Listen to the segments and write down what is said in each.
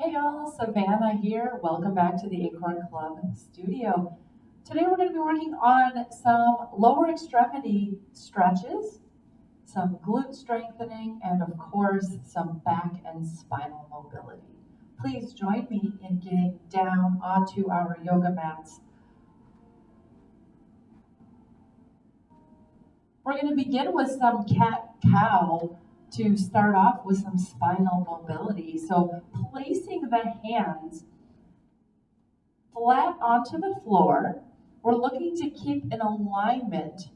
Hey y'all, Savanna here. Welcome back to the Acorn Club studio. Today we're going to be working on some lower extremity stretches, some glute strengthening, and of course, some back and spinal mobility. Please join me in getting down onto our yoga mats. We're going to begin with some cat-cow to start off with some spinal mobility. So placing the hands flat onto the floor, we're looking to keep an alignment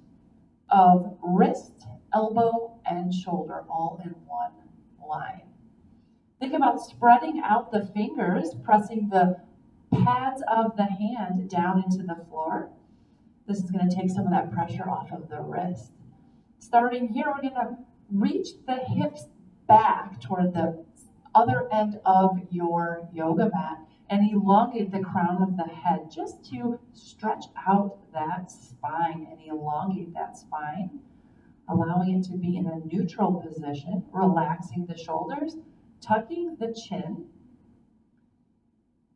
of wrist, elbow, and shoulder all in one line. Think about spreading out the fingers, pressing the pads of the hand down into the floor. This is going to take some of that pressure off of the wrist. Starting here, we're going to reach the hips back toward the other end of your yoga mat and elongate the crown of the head just to stretch out that spine and elongate that spine, allowing it to be in a neutral position, relaxing the shoulders, tucking the chin,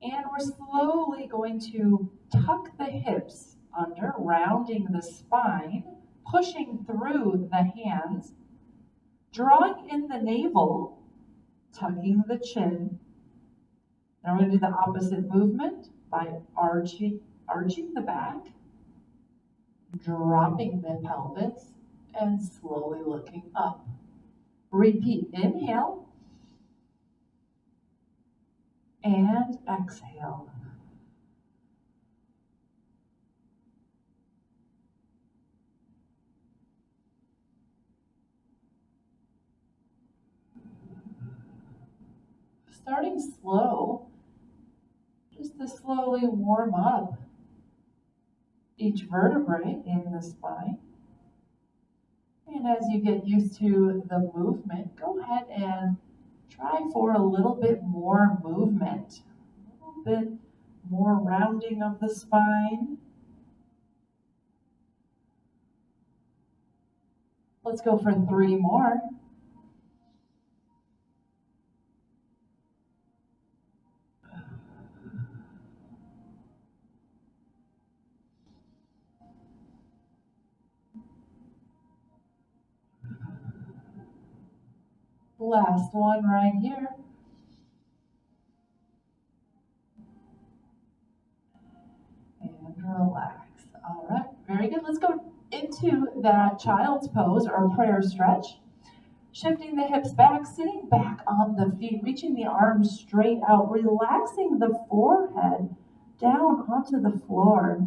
and we're slowly going to tuck the hips under, rounding the spine, pushing through the hands, drawing in the navel, tucking the chin. Now we're going to do the opposite movement by arching the back, dropping the pelvis, and slowly looking up. Repeat, inhale, and exhale. Starting slow, just to slowly warm up each vertebrae in the spine. And as you get used to the movement, go ahead and try for a little bit more movement, a little bit more rounding of the spine. Let's go for 3 more. Last one right here. And relax. All right, very good. Let's go into that child's pose or prayer stretch. Shifting the hips back, sitting back on the feet, reaching the arms straight out, relaxing the forehead down onto the floor.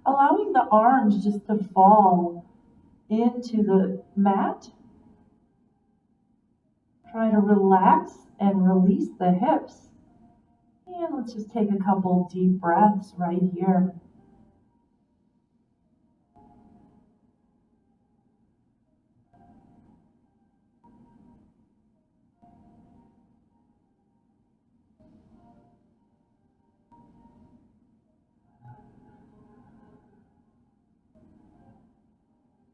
Allowing the arms just to fall into the mat. Try to relax and release the hips. And let's just take a couple deep breaths right here.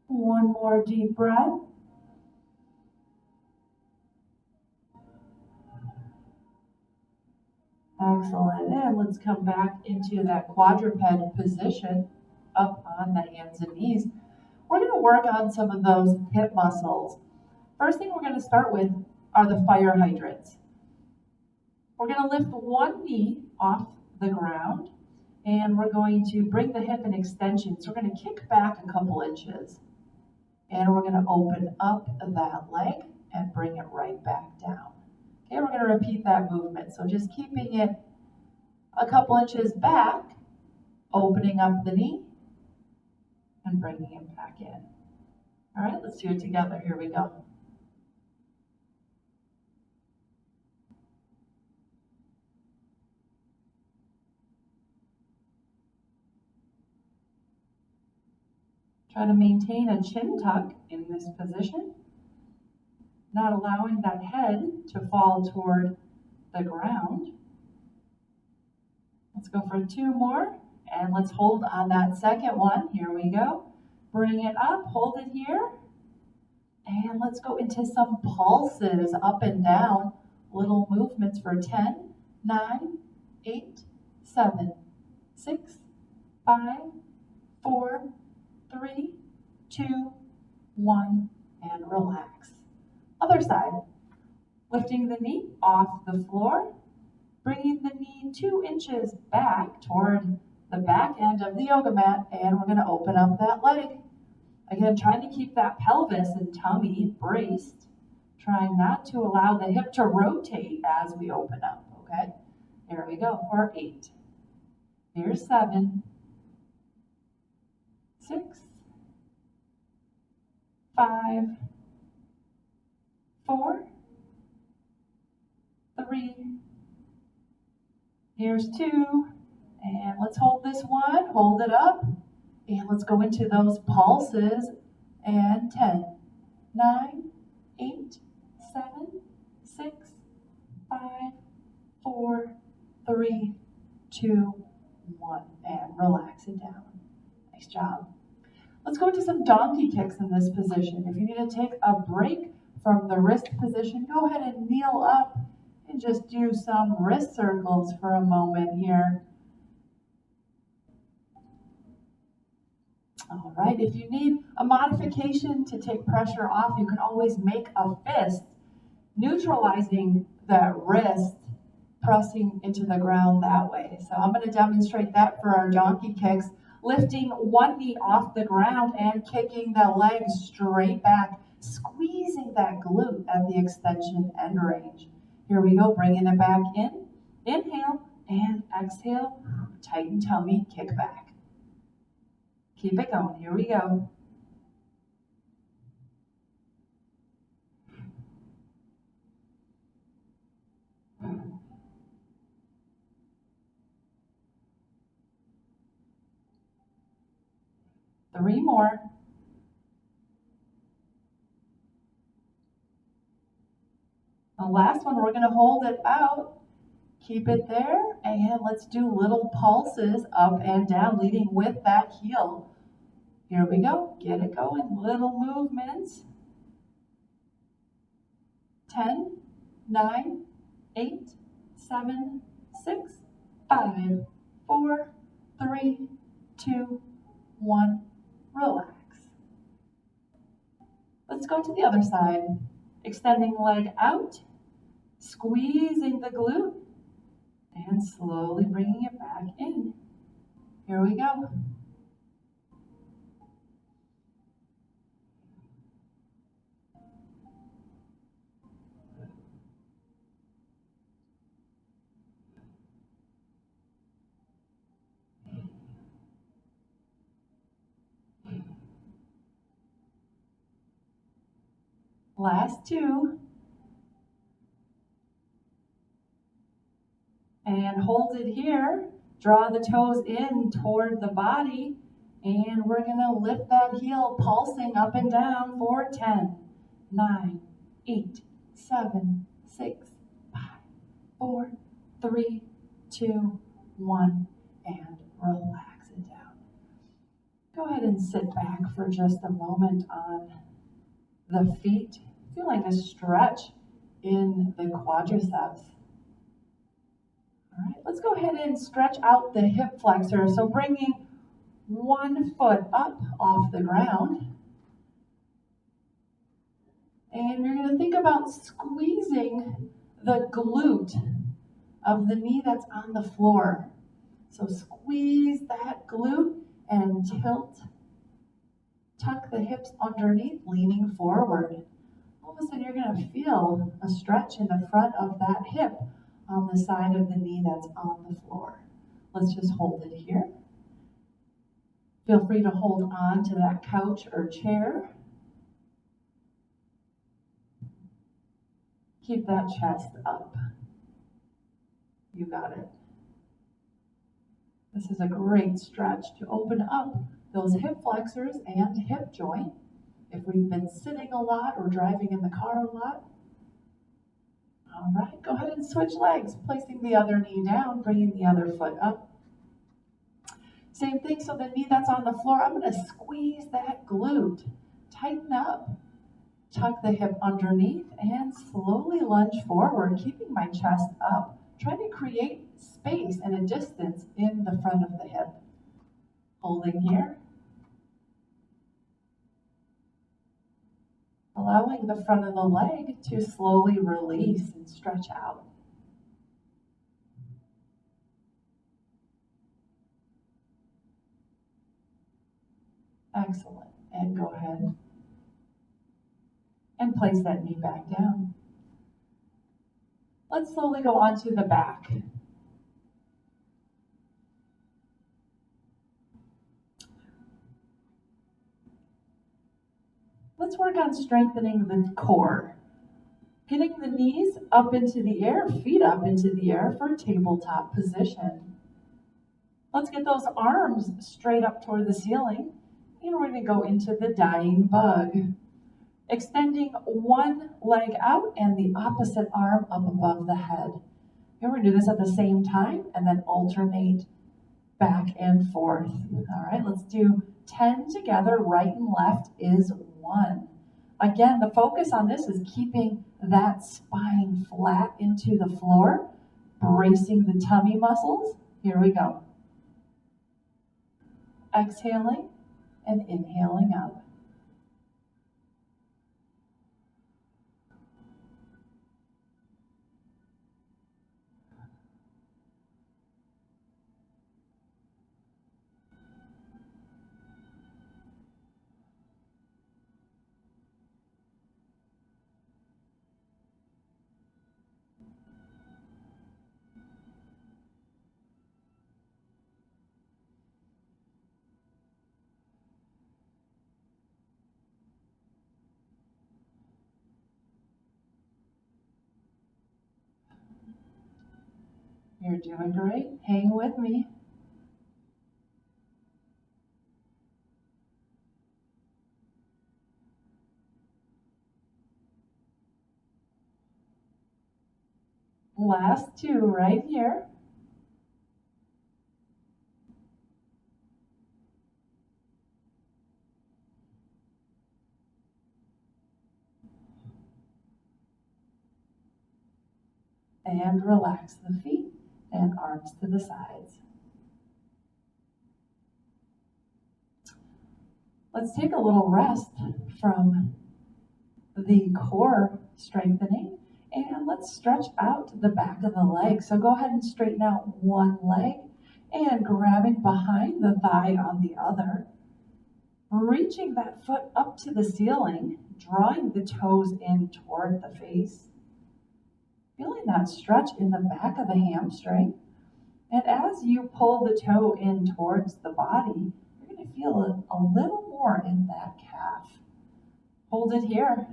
One more deep breath. Excellent. And let's come back into that quadruped position, up on the hands and knees. We're going to work on some of those hip muscles. First thing we're going to start with are the fire hydrants. We're going to lift one knee off the ground, and we're going to bring the hip in extension. So we're going to kick back a couple inches, and we're going to open up that leg and bring it right back down. Okay, we're going to repeat that movement. So just keeping it a couple inches back, opening up the knee, and bringing it back in. All right, let's do it together. Here we go. Try to maintain a chin tuck in this position, not allowing that head to fall toward the ground. Let's go for 2 more, and let's hold on that second one. Here we go. Bring it up, hold it here, and let's go into some pulses up and down, little movements for 10, 9, 8, 7, 6, 5, 4, 3, 2, 1, and relax. Other side. Lifting the knee off the floor, bringing the knee 2 inches back toward the back end of the yoga mat, and we're going to open up that leg. Again, trying to keep that pelvis and tummy braced, trying not to allow the hip to rotate as we open up, okay? Here we go for 8. Here's 7, 6, 5, 4, 3, here's 2, and let's hold this one, hold it up, and let's go into those pulses, and 10, 9, 8, 7, 6, 5, 4, 3, 2, 1, and relax it down. Nice job. Let's go into some donkey kicks in this position. If you need to take a break from the wrist position, go ahead and kneel up and just do some wrist circles for a moment here. All right, if you need a modification to take pressure off, you can always make a fist, neutralizing that wrist, pressing into the ground that way. So I'm going to demonstrate that for our donkey kicks, lifting one knee off the ground and kicking the leg straight back, squeezing that glute at the extension end range. Here we go, bringing it back in, inhale and exhale, tighten tummy, kick back. Keep it going, here we go. Three more. The last one, we're going to hold it out. Keep it there, and let's do little pulses up and down, leading with that heel. Here we go. Get it going. Little movements. 10, 9, 8, 7, 6, 5, 4, 3, 2, 1. Relax. Let's go to the other side. Extending leg out, squeezing the glute, and slowly bringing it back in. Here we go. Last two. And hold it here. Draw the toes in toward the body. And we're going to lift that heel, pulsing up and down for 10, 9, 8, 7, 6, 5, 4, 3, 2, 1. And relax it down. Go ahead and sit back for just a moment on the feet. Feeling a stretch in the quadriceps. All right, let's go ahead and stretch out the hip flexor. So bringing one foot up off the ground. And you're going to think about squeezing the glute of the knee that's on the floor. So squeeze that glute and tilt. Tuck the hips underneath, leaning forward. All of a sudden, you're going to feel a stretch in the front of that hip on the side of the knee that's on the floor. Let's just hold it here. Feel free to hold on to that couch or chair. Keep that chest up. You got it. This is a great stretch to open up those hip flexors and hip joint. If we've been sitting a lot or driving in the car a lot. All right, go ahead and switch legs, placing the other knee down, bringing the other foot up. Same thing, so the knee that's on the floor, I'm going to squeeze that glute. Tighten up. Tuck the hip underneath and slowly lunge forward, keeping my chest up, trying to create space and a distance in the front of the hip. Holding here. Allowing the front of the leg to slowly release and stretch out. Excellent. And go ahead and place that knee back down. Let's slowly go onto the back. Let's work on strengthening the core. Getting the knees up into the air, feet up into the air for tabletop position. Let's get those arms straight up toward the ceiling. And we're going to go into the dying bug. Extending one leg out and the opposite arm up above the head. And we're going to do this at the same time and then alternate back and forth. All right, let's do 10 together. Right and left is 1. Again, the focus on this is keeping that spine flat into the floor, bracing the tummy muscles. Here we go. Exhaling and inhaling up. You're doing great. Hang with me. Last 2 right here. And relax the feet and arms to the sides. Let's take a little rest from the core strengthening and let's stretch out the back of the leg. So go ahead and straighten out one leg and grabbing behind the thigh on the other. Reaching that foot up to the ceiling, drawing the toes in toward the face. Feeling that stretch in the back of the hamstring. And as you pull the toe in towards the body, you're going to feel a little more in that calf. Hold it here.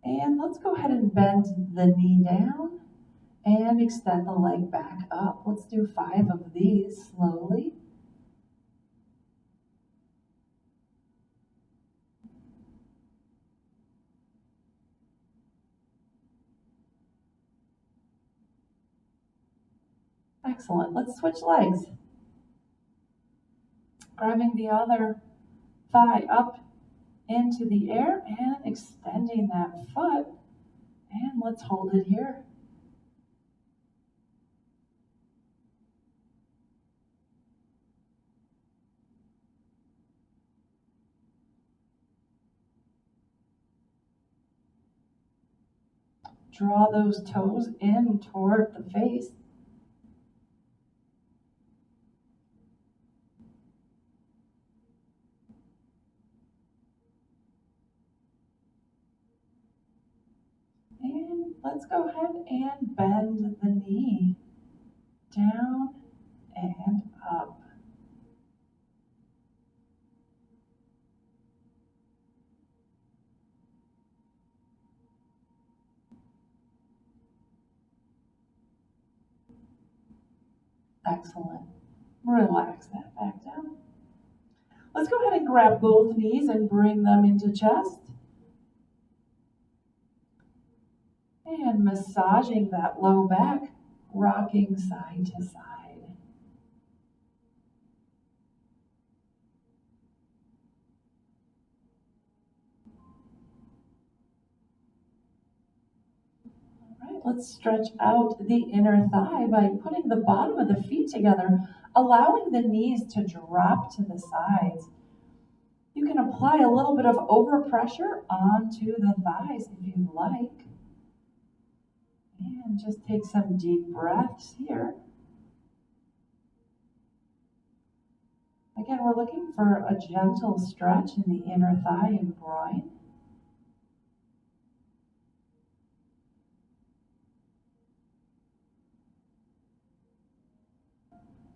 And let's go ahead and bend the knee down and extend the leg back up. Let's do 5 of these slowly. Excellent. Let's switch legs. Grabbing the other thigh up into the air and extending that foot. And let's hold it here. Draw those toes in toward the face. And let's go ahead and bend the knee down and up. Excellent. Relax that back down. Let's go ahead and grab both knees and bring them into chest. And massaging that low back, rocking side to side. All right, let's stretch out the inner thigh by putting the bottom of the feet together, allowing the knees to drop to the sides. You can apply a little bit of overpressure onto the thighs if you'd like. And just take some deep breaths here. Again, we're looking for a gentle stretch in the inner thigh and groin.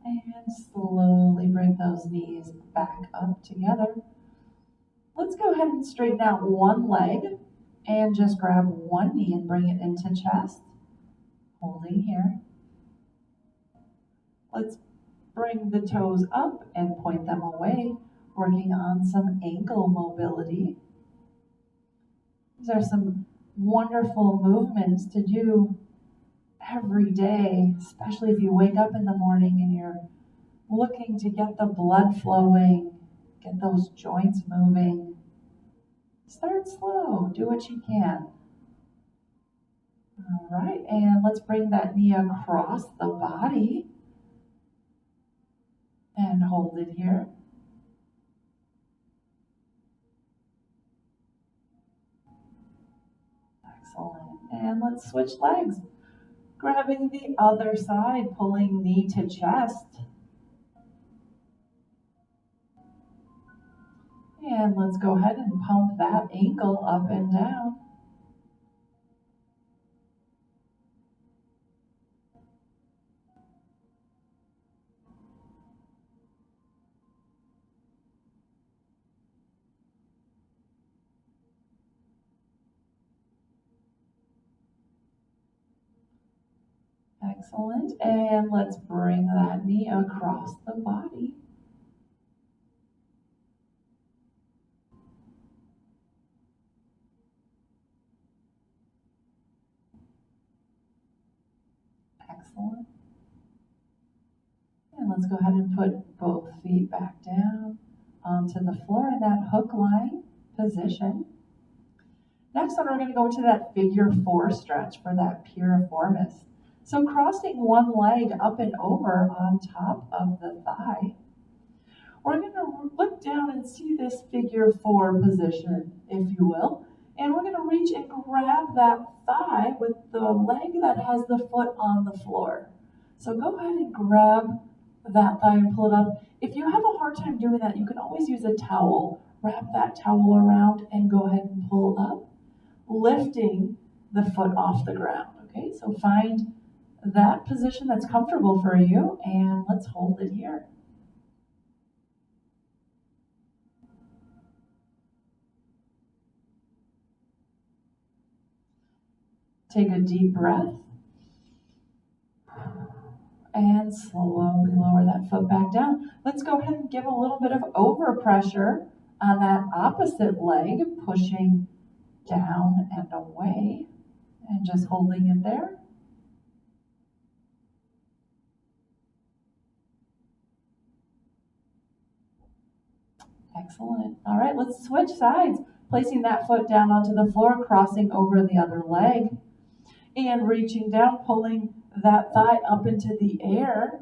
And slowly bring those knees back up together. Let's go ahead and straighten out one leg and just grab one knee and bring it into chest. Holding here. Let's bring the toes up and point them away, working on some ankle mobility. These are some wonderful movements to do every day, especially if you wake up in the morning and you're looking to get the blood flowing, get those joints moving. Start slow, do what you can. All right, and let's bring that knee across the body and hold it here. Excellent. And let's switch legs. Grabbing the other side, pulling knee to chest. And let's go ahead and pump that ankle up and down. Excellent. And let's bring that knee across the body. Excellent. And let's go ahead and put both feet back down onto the floor in that hook line position. Next one, we're going to go to that figure 4 stretch for that piriformis. So crossing one leg up and over on top of the thigh. We're going to look down and see this figure 4 position, if you will. And we're going to reach and grab that thigh with the leg that has the foot on the floor. So go ahead and grab that thigh and pull it up. If you have a hard time doing that, you can always use a towel. Wrap that towel around and go ahead and pull up, lifting the foot off the ground. Okay, so find that position that's comfortable for you, and let's hold it here. Take a deep breath and slowly lower that foot back down. Let's go ahead and give a little bit of overpressure on that opposite leg, pushing down and away and just holding it there. Excellent. All right, let's switch sides. Placing that foot down onto the floor, crossing over the other leg, and reaching down, pulling that thigh up into the air.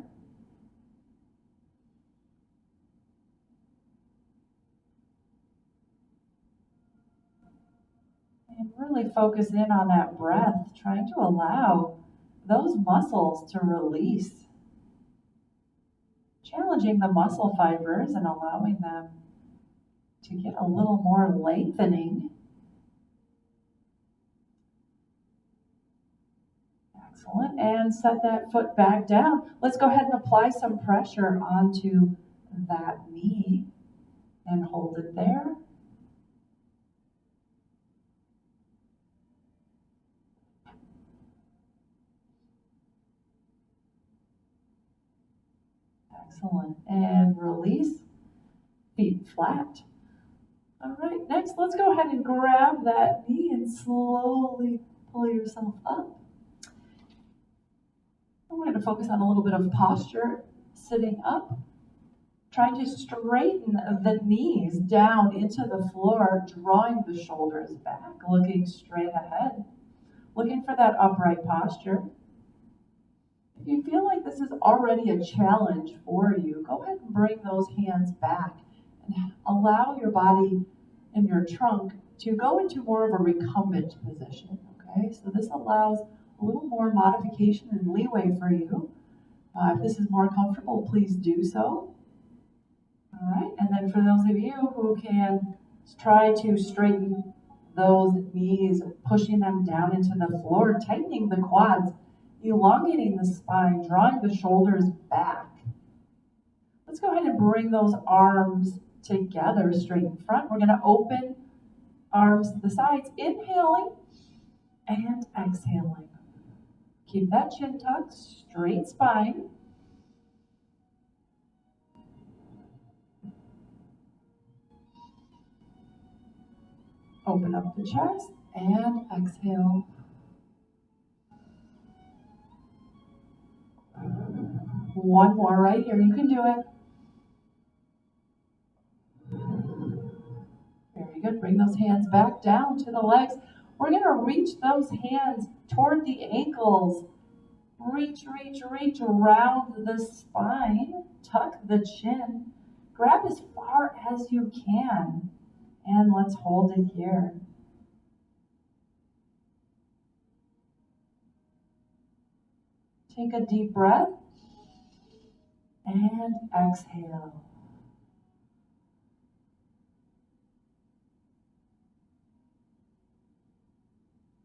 And really focus in on that breath, trying to allow those muscles to release. Challenging the muscle fibers and allowing them to get a little more lengthening. Excellent. And set that foot back down. Let's go ahead and apply some pressure onto that knee and hold it there. Excellent. And release. Feet flat. All right, next let's go ahead and grab that knee and slowly Pull yourself up. We're going to focus on a little bit of posture, sitting up. Trying to straighten the knees down into the floor, drawing the shoulders back, looking straight ahead. Looking for that upright posture. If you feel like this is already a challenge for you, go ahead and bring those hands back and allow your body and your trunk to go into more of a recumbent position, okay? So this allows a little more modification and leeway for you. If this is more comfortable, please do so. All right, and then for those of you who can try to straighten those knees, pushing them down into the floor, tightening the quads, elongating the spine, drawing the shoulders back. Let's go ahead and bring those arms together, straight in front. We're going to open arms to the sides, inhaling and exhaling. Keep that chin tucked, straight spine. Open up the chest and exhale. One more right here. You can do it. Very good. Bring those hands back down to the legs. We're going to reach those hands toward the ankles. Reach, reach, reach around the spine. Tuck the chin. Grab as far as you can. And let's hold it here. Take a deep breath and exhale.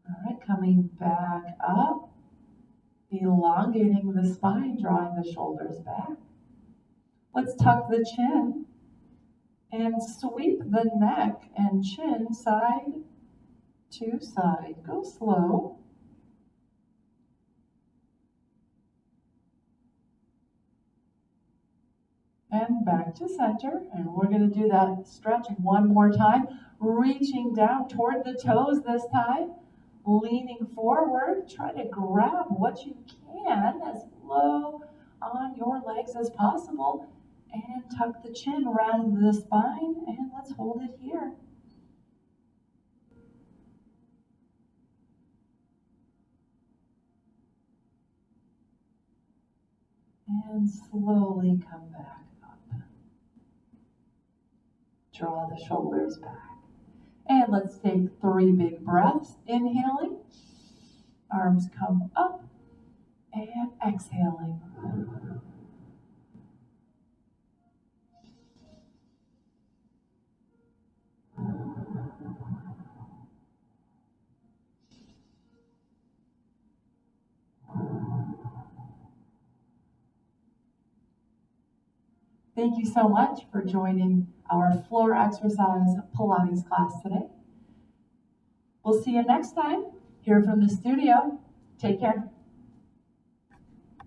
All right, coming back up, elongating the spine, drawing the shoulders back. Let's tuck the chin and sweep the neck and chin side to side. Go slow. And back to center. And we're going to do that stretch one more time. Reaching down toward the toes this time. Leaning forward. Try to grab what you can as low on your legs as possible. And tuck the chin around the spine. And let's hold it here. And slowly come back up. Draw the shoulders back. And let's take 3 big breaths. Inhaling. Arms come up. And exhaling. Thank you so much for joining our floor exercise Pilates class today. We'll see you next time here from the studio. Take care.